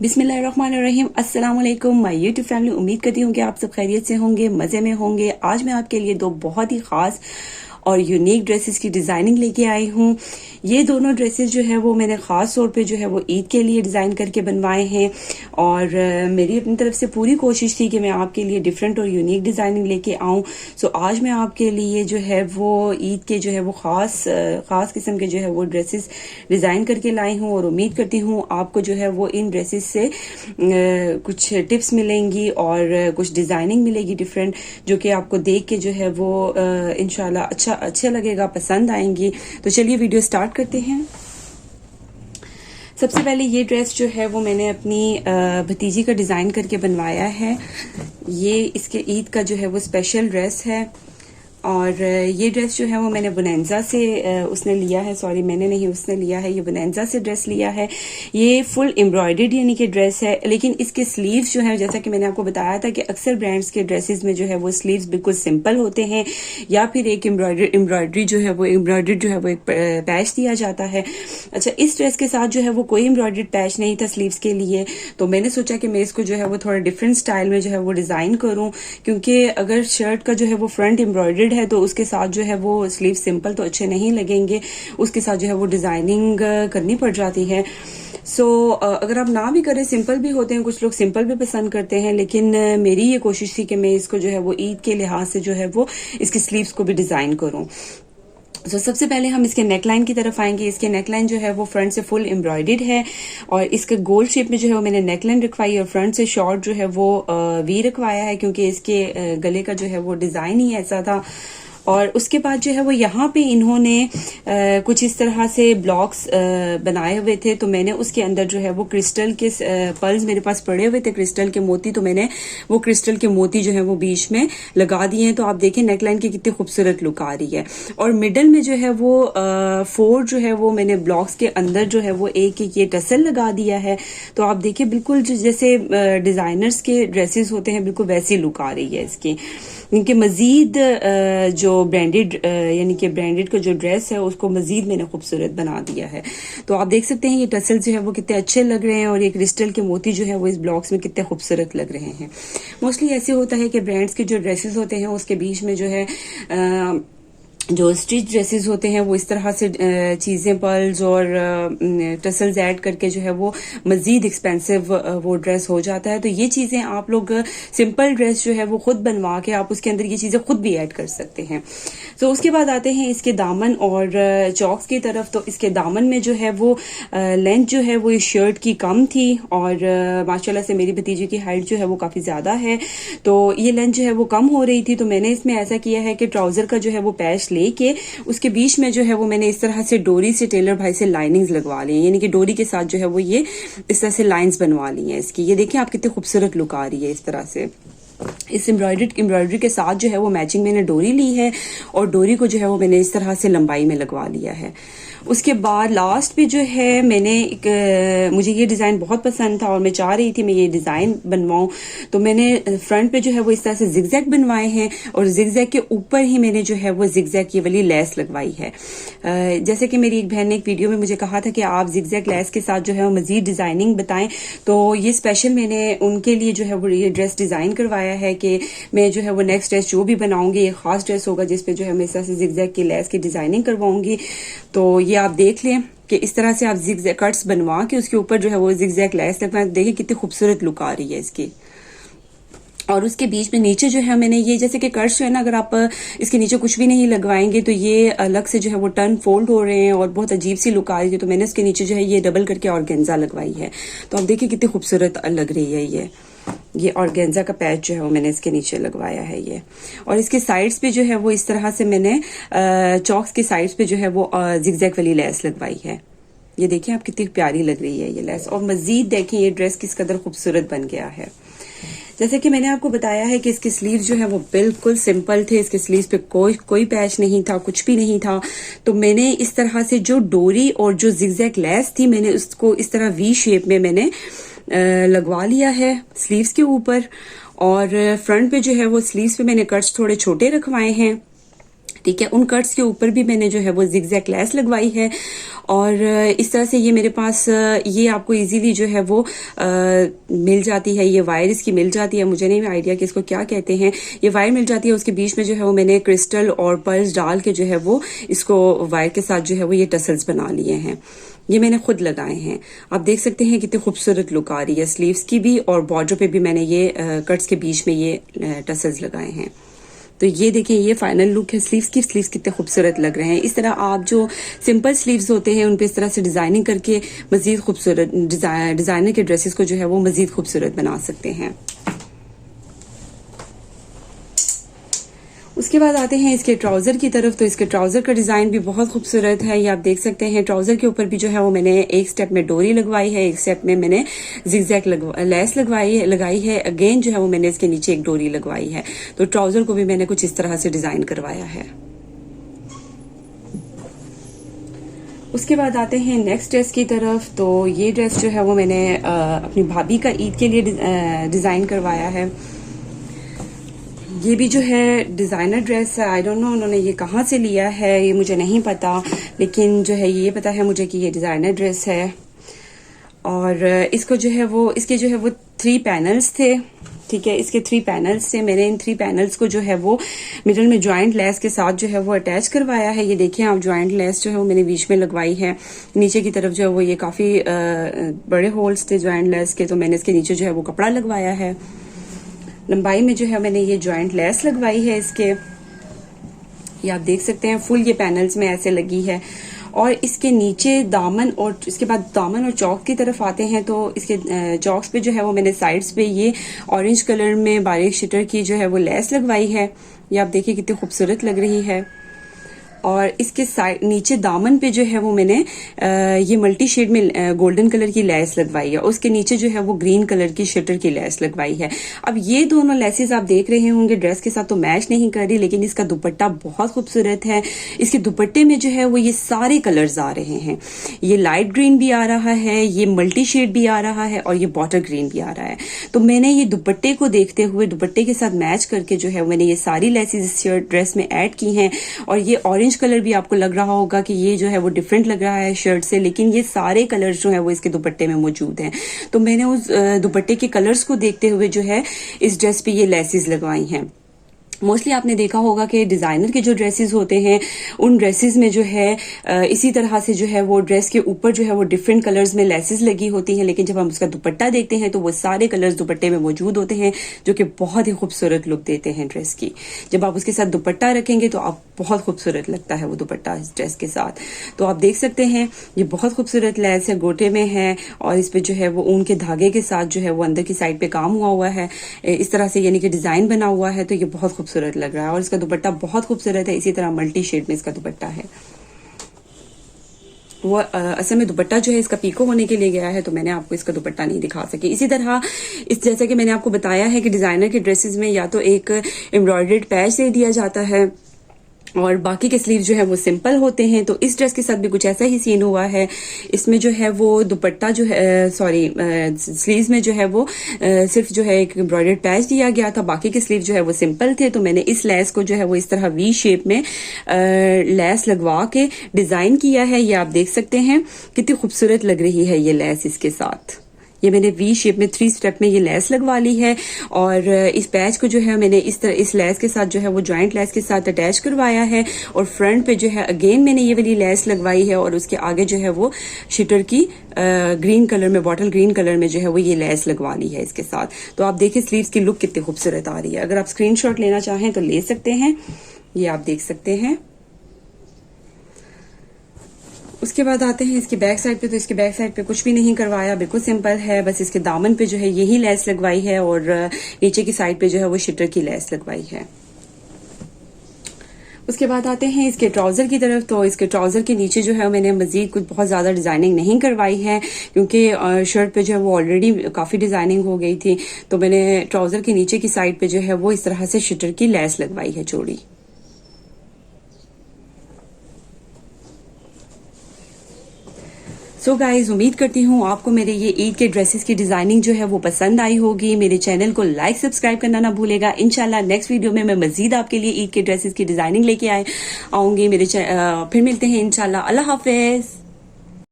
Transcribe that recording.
बिस्मिल्लाहिर्रहमानिर्रहीम। अस्सलाम वालेकुम माय यूट्यूब फैमिली। उम्मीद करती हूँ कि आप सब खैरियत से होंगे, मज़े में होंगे। आज मैं आपके लिए दो बहुत ही ख़ास और यूनिक ड्रेसेस की डिज़ाइनिंग लेके आई हूँ। ये दोनों ड्रेसेस जो है वो मैंने ख़ास तौर पे जो है वो ईद के लिए डिज़ाइन करके बनवाए हैं और मेरी अपनी तरफ से पूरी कोशिश थी कि मैं आपके लिए डिफरेंट और यूनिक डिज़ाइनिंग लेके आऊँ। सो आज मैं आपके लिए जो है वो ईद के जो है वो ख़ास किस्म के जो है वो ड्रेसेस डिज़ाइन करके लाई हूँ और उम्मीद करती हूँ आपको जो है वो इन ड्रेसेस से कुछ टिप्स मिलेंगी और कुछ डिज़ाइनिंग मिलेगी डिफरेंट, जो कि आपको देख के जो है वो इंशाल्लाह अच्छा लगेगा, पसंद आएंगी। तो चलिए वीडियो स्टार्ट करते हैं। सबसे पहले ये ड्रेस जो है वो मैंने अपनी भतीजी का डिज़ाइन करके बनवाया है। ये इसके ईद का जो है वो स्पेशल ड्रेस है और ये ड्रेस जो है वो मैंने बोनेंजा से उसने लिया है, सॉरी मैंने नहीं, उसने लिया है। ये बोनेंजा से ड्रेस लिया है। ये फुल एम्ब्रॉयडर्ड यानी कि ड्रेस है, लेकिन इसके स्लीव्स जो है, जैसा कि मैंने आपको बताया था कि अक्सर ब्रांड्स के ड्रेसेस में जो है वो स्लीव्स बिल्कुल सिंपल होते हैं या फिर एक एम्ब्रॉयडरी जो है वो एक पैच दिया जाता है। अच्छा, इस ड्रेस के साथ जो है वो कोई एम्ब्रॉयडर्ड पैच नहीं था स्लीव्स के लिए, तो मैंने सोचा कि मैं इसको जो है वो थोड़ा डिफरेंट स्टाइल में जो है वो डिज़ाइन करूँ, क्योंकि अगर शर्ट का जो है वो फ्रंट एम्ब्रॉयडर्ड है तो उसके साथ जो है वो स्लीव सिंपल तो अच्छे नहीं लगेंगे, उसके साथ जो है वो डिजाइनिंग करनी पड़ जाती है। सो अगर आप ना भी करें, सिंपल भी होते हैं, कुछ लोग सिंपल भी पसंद करते हैं, लेकिन मेरी ये कोशिश थी कि मैं इसको जो है वो ईद के लिहाज से जो है वो इसकी स्लीव्स को भी डिजाइन करूं। तो सबसे पहले हम इसके नेकलाइन की तरफ आएंगे। इसके नेकलाइन जो है वो फ्रंट से फुल एम्ब्रॉयडर्ड है और इसके गोल्ड शेप में जो है वो मैंने नेकलाइन रखवाई और फ्रंट से शॉर्ट जो है वो वी रखवाया है, क्योंकि इसके गले का जो है वो डिजाइन ही ऐसा था। और उसके बाद जो है वो यहाँ पे इन्होंने कुछ इस तरह से ब्लॉक्स बनाए हुए थे, तो मैंने उसके अंदर जो है वो क्रिस्टल के पर्ल्स मेरे पास पड़े हुए थे, क्रिस्टल के मोती, तो मैंने वो क्रिस्टल के मोती जो है वो बीच में लगा दिए हैं। तो आप देखें नेकलाइन की कितनी खूबसूरत लुक आ रही है। और मिडल में जो है वो 4 जो है वो मैंने ब्लॉक्स के अंदर जो है वो एक ये टसल लगा दिया है। तो आप देखिए बिल्कुल जैसे डिजाइनर्स के ड्रेसेस होते हैं, बिल्कुल वैसी लुक आ रही है इसकी। इनके मजीद जो ब्रांडेड यानी कि ब्रांडेड का जो ड्रेस है उसको मजीद मैंने खूबसूरत बना दिया है। तो आप देख सकते हैं ये टसल जो है वो कितने अच्छे लग रहे हैं और ये क्रिस्टल के मोती जो है वो इस ब्लॉक्स में कितने खूबसूरत लग रहे हैं। मोस्टली ऐसे होता है कि ब्रांड्स के जो ड्रेसेस होते हैं उसके बीच में जो है जो स्टिच ड्रेसेस होते हैं वो इस तरह से चीज़ें, पर्ल्स और टसल्स ऐड करके जो है वो मज़ीद एक्सपेंसिव वो ड्रेस हो जाता है। तो ये चीज़ें आप लोग सिंपल ड्रेस जो है वो खुद बनवा के आप उसके अंदर ये चीज़ें खुद भी ऐड कर सकते हैं। तो उसके बाद आते हैं इसके दामन और चॉक्स की तरफ। तो इसके दामन में जो है वो लेंथ जो है वो इस शर्ट की कम थी और माशाल्लाह से मेरी भतीजी की हाइट जो है वो काफ़ी ज़्यादा है, तो ये लेंथ जो है वो कम हो रही थी। तो मैंने इसमें ऐसा किया है कि ट्राउज़र का जो है वो पैच लेके उसके बीच में जो है वो मैंने इस तरह से डोरी से टेलर भाई से लाइनिंग्स लगवा ली हैं, यानी कि डोरी के साथ जो है वो ये इस तरह से लाइंस बनवा ली हैं इसकी। ये देखिए आप कितनी खूबसूरत लुक आ रही है इस तरह से। इस एम्ब्रॉयडरी के साथ जो है वो मैचिंग मैंने डोरी ली है और डोरी को जो है वो मैंने इस तरह से लंबाई में लगवा लिया है। उसके बाद लास्ट पे जो है मैंने मुझे ये डिज़ाइन बहुत पसंद था और मैं चाह रही थी मैं ये डिज़ाइन बनवाऊं, तो मैंने फ्रंट पे जो है वो इस तरह से जिगजैग बनवाए हैं और जिगजैग के ऊपर ही मैंने जो है वो जिगजैग ये वाली लेस लगवाई है। जैसे कि मेरी एक बहन ने एक वीडियो में मुझे कहा था कि आप जिगजैग लेस के साथ जो है वो मजीद डिज़ाइनिंग बताएं, तो ये स्पेशल मैंने उनके लिए जो है वो ये ड्रेस डिज़ाइन करवाया है कि मैं जो है वो नेक्स्ट ड्रेस जो भी बनाऊंगी ये खास ड्रेस होगा जिसपे जो है मैं इस तरह से जिगजैग की लेस की डिज़ाइनिंग करवाऊंगी। तो ये आप देख लें कि इस तरह से आप जिगजैग कट्स बनवा के उसके ऊपर जो है वो जिगजैग लेस लगवाएं। देखिए कितनी खूबसूरत लुक आ रही है इसकी। और उसके बीच में नीचे जो है मैंने ये जैसे कि कट्स जो है ना, अगर आप इसके नीचे कुछ भी नहीं लगवाएंगे तो ये अलग से जो है वो टर्न फोल्ड हो रहे हैं और बहुत अजीब सी लुक आ रही है। तो मैंने इसके नीचे जो है ये डबल करके ऑर्गेन्जा लगवाई है। तो आप देखिए कितनी खूबसूरत लग रही है ये ऑर्गेन्जा का पैच जो है वो मैंने इसके नीचे लगवाया है ये। और इसके साइड्स पे जो है वो इस तरह से मैंने चॉक्स के साइड्स पे जो है वो जिगजैग वाली लेस लगवाई है। ये देखिए आप कितनी प्यारी लग रही है ये लेस। और मजीद देखें ये ड्रेस किस कदर खूबसूरत बन गया है। जैसे कि मैंने आपको बताया है कि इसके स्लीव्स जो है वो बिल्कुल सिंपल थे, इसके स्लीव्स पे कोई पैच नहीं था, कुछ भी नहीं था। तो मैंने इस तरह से जो डोरी और जो जिगजैग लेस थी मैंने उसको इस तरह वी शेप में मैंने लगवा लिया है स्लीव्स के ऊपर। और फ्रंट पे जो है वो स्लीव्स पे मैंने कट्स थोड़े छोटे रखवाए हैं ठीक है। उन कट्स के ऊपर भी मैंने जो है वो जिगजैग लेस लगवाई है और इस तरह से ये मेरे पास ये आपको इजीली जो है वो मिल जाती है। ये वायर इसकी मिल जाती है, मुझे नहीं आइडिया कि इसको क्या कहते हैं। ये वायर मिल जाती है, उसके बीच में जो है वो मैंने क्रिस्टल और पर्ल्स डाल के जो है वो इसको वायर के साथ जो है वो ये टसल्स बना लिए हैं। ये मैंने खुद लगाए हैं। आप देख सकते हैं कितनी खूबसूरत लुक आ रही है स्लीव्स की भी, और बॉर्डर पे भी मैंने ये कट्स के बीच में ये टसल्स लगाए हैं। तो ये देखें, ये फाइनल लुक है स्लीव्स की। स्लीव्स कितने खूबसूरत लग रहे हैं। इस तरह आप जो सिंपल स्लीव्स होते हैं उन पे इस तरह से डिजाइनिंग करके मजीद खूबसूरत डिजाइनर के ड्रेसेस को जो है वो मजीद खूबसूरत बना सकते हैं। उसके बाद आते हैं इसके ट्राउजर की तरफ। तो इसके ट्राउजर का डिजाइन भी बहुत खूबसूरत है, ये आप देख सकते हैं। ट्राउजर के ऊपर भी जो है वो मैंने एक स्टेप में डोरी लगवाई है, एक स्टेप में मैंने जिगजैग लेस लगाई है। अगेन जो है वो मैंने इसके नीचे एक डोरी लगवाई है। तो ट्राउजर को भी मैंने कुछ इस तरह से डिजाइन करवाया है। उसके बाद आते हैं नेक्स्ट ड्रेस की तरफ। तो ये ड्रेस जो है वो मैंने अपनी भाभी का ईद के लिए डिजाइन करवाया है। ये भी जो है डिजाइनर ड्रेस है। आई डोंट नो उन्होंने ये कहाँ से लिया है, ये मुझे नहीं पता, लेकिन जो है ये पता है मुझे कि ये डिजाइनर ड्रेस है। और इसको जो है वो इसके जो है वो 3 पैनल्स थे, ठीक है। इसके 3 पैनल्स थे। मैंने इन 3 पैनल्स को जो है वो मिडल में ज्वाइंट लेस के साथ जो है वो अटैच करवाया है। ये देखिए आप, ज्वाइंट लेस जो है वो मैंने बीच में लगवाई है। नीचे की तरफ जो है वो ये काफी बड़े होल्स थे ज्वाइंट लेस के, तो मैंने इसके नीचे जो है वो कपड़ा लगवाया है। लंबाई में जो है मैंने ये ज्वाइंट लेस लगवाई है इसके, ये आप देख सकते हैं फुल ये पैनल्स में ऐसे लगी है। और इसके नीचे दामन, और इसके बाद दामन और चौक की तरफ आते हैं। तो इसके चौक्स पे जो है वो मैंने साइड्स पे ये ऑरेंज कलर में बारीक शिटर की जो है वो लेस लगवाई है। ये आप देखिए कितनी खूबसूरत लग रही है। और इसके साइड नीचे दामन पे जो है वो मैंने ये मल्टी शेड में गोल्डन कलर की लेस लगवाई है। उसके नीचे जो है वो ग्रीन कलर की शटर की लेस लगवाई है। अब ये दोनों लेसेस आप देख रहे होंगे ड्रेस के साथ तो मैच नहीं कर रही, लेकिन इसका दुपट्टा बहुत खूबसूरत है। इसके दुपट्टे में जो है वो ये सारे कलर्स आ रहे हैं। ये लाइट ग्रीन भी आ रहा है, ये मल्टी शेड भी आ रहा है, और ये बॉटल ग्रीन भी आ रहा है। तो मैंने ये दुपट्टे को देखते हुए दुपट्टे के साथ मैच करके जो है मैंने ये सारी लेसेस इस ड्रेस में ऐड की हैं। और ये ऑरेंज कलर भी आपको लग रहा होगा कि ये जो है वो डिफरेंट लग रहा है शर्ट से, लेकिन ये सारे कलर्स जो है वो इसके दुपट्टे में मौजूद हैं। तो मैंने उस दुपट्टे के कलर्स को देखते हुए जो है इस ड्रेस पे ये लेसेस लगवाई हैं। मोस्टली आपने देखा होगा कि डिजाइनर के जो ड्रेसेस होते हैं उन ड्रेसेस में जो है इसी तरह से जो है वो ड्रेस के ऊपर जो है वो डिफरेंट कलर्स में लेसेस लगी होती हैं, लेकिन जब हम उसका दुपट्टा देखते हैं तो वो सारे कलर्स दुपट्टे में मौजूद होते हैं, जो कि बहुत ही खूबसूरत लुक देते हैं ड्रेस की। जब आप उसके साथ दुपट्टा रखेंगे तो आप बहुत खूबसूरत लगता है वो दुपट्टा इस ड्रेस के साथ। तो आप देख सकते हैं ये बहुत खूबसूरत लेस है, गोटे में है, और इस पे जो है वो ऊन के धागे के साथ जो है वो अंदर की साइड पे काम हुआ है इस तरह से, यानी कि डिजाइन बना हुआ है। तो ये बहुत खूबसूरत लग रहा है, और इसका दुपट्टा बहुत खूबसूरत है। इसी तरह मल्टी शेड में इसका दुपट्टा है। वो असल में दुपट्टा जो है इसका पीको होने के लिए गया है, तो मैंने आपको इसका दुपट्टा नहीं दिखा सकी। इसी तरह इस जैसा कि मैंने आपको बताया है कि डिजाइनर के ड्रेसेस में या तो एक एम्ब्रॉयडर्ड पैच दे दिया जाता है और बाकी के स्लीव जो है वो सिंपल होते हैं। तो इस ड्रेस के साथ भी कुछ ऐसा ही सीन हुआ है। इसमें जो है वो दुपट्टा जो है स्लीव्स में जो है वो सिर्फ जो है एक एम्ब्रॉयडर्ड पैच दिया गया था, बाकी के स्लीव जो है वो सिंपल थे। तो मैंने इस लेस को जो है वो इस तरह वी शेप में लेस लगवा के डिजाइन किया है। ये आप देख सकते हैं कितनी खूबसूरत लग रही है ये लेस इसके साथ। ये मैंने वी शेप में 3 स्टेप में ये लेस लगवा ली है, और इस पैच को जो है मैंने इस तरह इस लेस के साथ जो है वो ज्वाइंट लेस के साथ अटैच करवाया है। और फ्रंट पे जो है अगेन मैंने ये वाली लेस लगवाई है, और उसके आगे जो है वो शिटर की ग्रीन कलर में, बॉटल ग्रीन कलर में जो है वो ये लेस लगवा ली है इसके साथ। तो आप देखिए स्लीव्स की लुक कितनी खूबसूरत आ रही है। अगर आप स्क्रीनशॉट लेना चाहें तो ले सकते हैं, ये आप देख सकते हैं। उसके बाद आते हैं इसकी बैक साइड पे। तो इसके बैक साइड पे कुछ भी नहीं करवाया, बिल्कुल सिंपल है। बस इसके दामन पे जो है यही लेस लगवाई है, और नीचे की साइड पे जो है वो शिटर की लेस लगवाई है। उसके बाद आते हैं इसके ट्राउजर की तरफ। तो इसके ट्राउजर के नीचे जो है मैंने मजीद कुछ बहुत ज्यादा डिजाइनिंग नहीं करवाई है, क्योंकि शर्ट पे जो है वो ऑलरेडी काफी डिजाइनिंग हो गई थी। तो मैंने ट्राउजर के नीचे की साइड पे जो है वो इस तरह से शिटर की लेस लगवाई है चौड़ी। सो गाइज उम्मीद करती हूँ आपको मेरे ये ईद के ड्रेसेस की डिजाइनिंग जो है वो पसंद आई होगी। मेरे चैनल को लाइक सब्सक्राइब करना ना भूलेगा। इंशाल्लाह नेक्स्ट वीडियो में मैं मजीद आपके लिए ईद के ड्रेसेस की डिजाइनिंग लेके आऊंगी। फिर मिलते हैं इंशाल्लाह। अल्लाह हाफिज।